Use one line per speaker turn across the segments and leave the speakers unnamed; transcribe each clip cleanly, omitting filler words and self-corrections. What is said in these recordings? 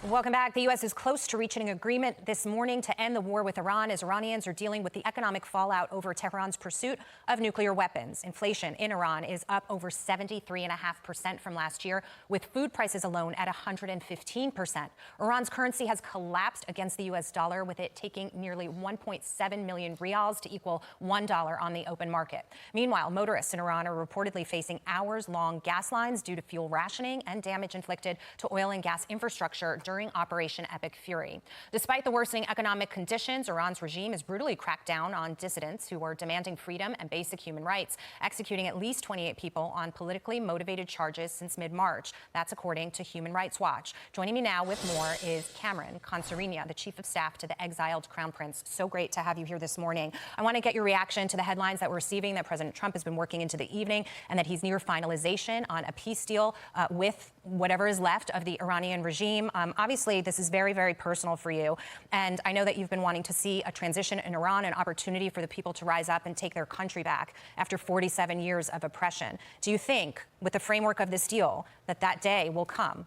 Welcome back. The U.S. is close to reaching an agreement this morning to end the war with Iran as Iranians are dealing with the economic fallout over Tehran's pursuit of nuclear weapons. Inflation in Iran is up over 73.5% from last year, with food prices alone at 115%. Iran's currency has collapsed against the U.S. dollar, with it taking nearly 1.7 million rials to equal $1 on the open market. Meanwhile, motorists in Iran are reportedly facing hours-long gas lines due to fuel rationing and damage inflicted to oil and gas infrastructure during Operation Epic Fury. Despite the worsening economic conditions, Iran's regime has brutally cracked down on dissidents who are demanding freedom and basic human rights, executing at least 28 people on politically motivated charges since mid-March. That's according to Human Rights Watch. Joining me now with more is Cameron Consarinia, the Chief of Staff to the exiled Crown Prince. So great to have you here this morning. I want to get your reaction to the headlines that we're receiving that President Trump has been working into the evening and that he's near finalization on a peace deal with whatever is left of the Iranian regime. Obviously, this is very, very personal for you. And I know that you've been wanting to see a transition in Iran, an opportunity for the people to rise up and take their country back after 47 years of oppression. Do you think, with the framework of this deal, that that day will come?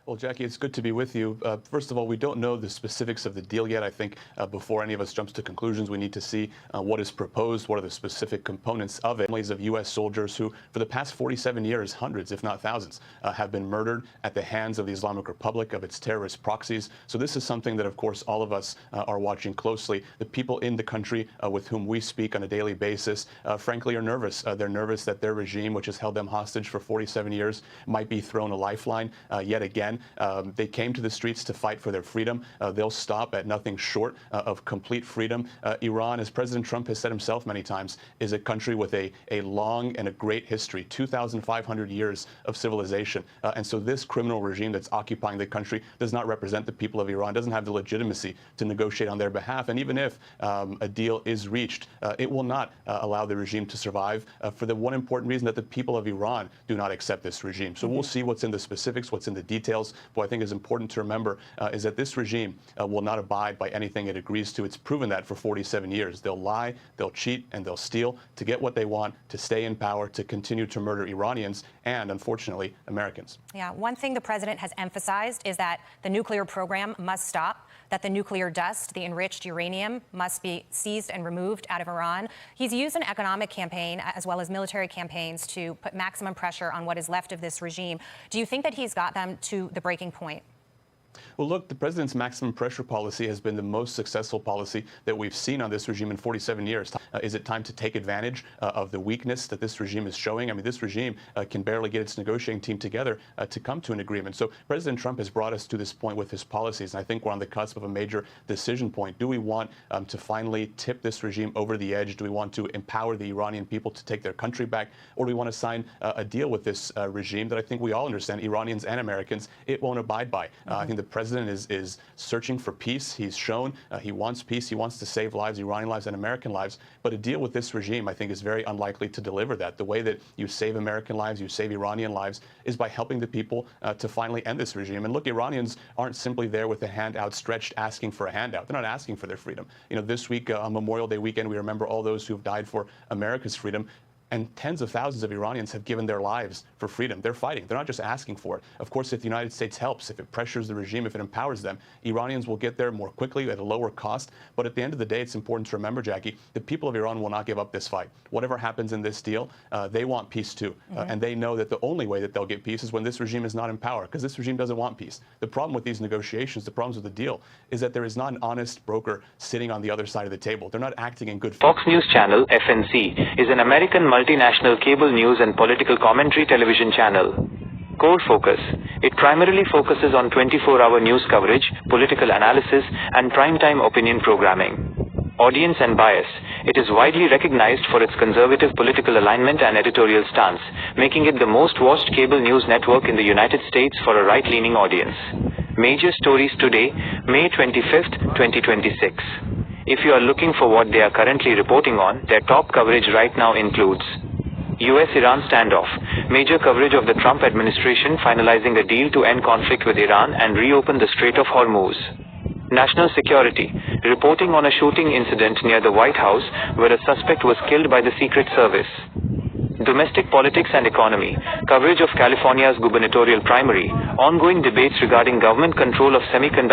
Well, Jackie, it's good to be with you. First of all, we don't know the specifics of the deal yet. I think before any of us jumps to conclusions, we need to see what is proposed, what are the specific components of it. Families of U.S. soldiers who, for the past 47 years, hundreds, if not thousands, have been murdered at the hands of the Islamic Republic, of its terrorist proxies. So this is something that, of course, all of us are watching closely. The people in the country with whom we speak on a daily basis, frankly, are nervous. They're nervous that their regime, which has held them hostage for 47 years, might be thrown a lifeline yet again. They came to the streets to fight for their freedom. They'll stop at nothing short of complete freedom. Iran, as President Trump has said himself many times, is a country with a long and a great history, 2,500 years of civilization. And so this criminal regime that's occupying the country does not represent the people of Iran, doesn't have the legitimacy to negotiate on their behalf. And even if a deal is reached, it will not allow the regime to survive for the one important reason that the people of Iran do not accept this regime. So we'll see what's in the specifics, what's in the details. What I think is important to remember is that this regime will not abide by anything it agrees to. It's proven that for 47 years. They'll lie, they'll cheat, and they'll steal to get what they want, to stay in power, to continue to murder Iranians and, unfortunately, Americans. Yeah, one thing the president has emphasized is that the nuclear program must stop, that the nuclear dust, the enriched uranium, must be seized and removed out of Iran. He's used an economic campaign as well as military campaigns to put maximum pressure on what is left of this regime. Do you think that he's got them to the breaking point? Well, look, the president's maximum pressure policy has been the most successful policy that we've seen on this regime in 47 years. Is it time to take advantage of the weakness that this regime is showing? I mean, this regime can barely get its negotiating team together to come to an agreement. So President Trump has brought us to this point with his policies, and I think we're on the cusp of a major decision point. Do we want to finally tip this regime over the edge? Do we want to empower the Iranian people to take their country back? Or do we want to sign a deal with this regime that I think we all understand, Iranians and Americans, it won't abide by? I think the president is searching for peace. He's shown he wants peace. He wants to save lives, Iranian lives and American lives. But a deal with this regime, I think, is very unlikely to deliver that. The way that you save American lives, you save Iranian lives, is by helping the people to finally end this regime. And look, Iranians aren't simply there with a hand outstretched asking for a handout. They're not asking for their freedom. You know, this week on Memorial Day weekend, we remember all those who have died for America's freedom. And tens of thousands of Iranians have given their lives for freedom. They're fighting. They're not just asking for it. Of course, if the United States helps, if it pressures the regime, if it empowers them, Iranians will get there more quickly at a lower cost. But at the end of the day, it's important to remember, Jackie, the people of Iran will not give up this fight. Whatever happens in this deal, they want peace too. And they know that the only way that they'll get peace is when this regime is not in power, because this regime doesn't want peace. The problem with these negotiations, the problems with the deal, is that there is not an honest broker sitting on the other side of the table. They're not acting in good faith.
Fox News Channel, FNC, is an American multinational cable news and political commentary television channel. Core focus. It primarily focuses on 24-hour news coverage, political analysis, and primetime opinion programming. Audience and bias. It is widely recognized for its conservative political alignment and editorial stance, making it the most watched cable news network in the United States for a right-leaning audience. Major stories today, May 25th, 2026. If you are looking for what they are currently reporting on, their top coverage right now includes US-Iran standoff, major coverage of the Trump administration finalizing a deal to end conflict with Iran and reopen the Strait of Hormuz. National security, reporting on a shooting incident near the White House where a suspect was killed by the Secret Service. domestic politics and economy, coverage of California's gubernatorial primary, ongoing debates regarding government control of semiconductor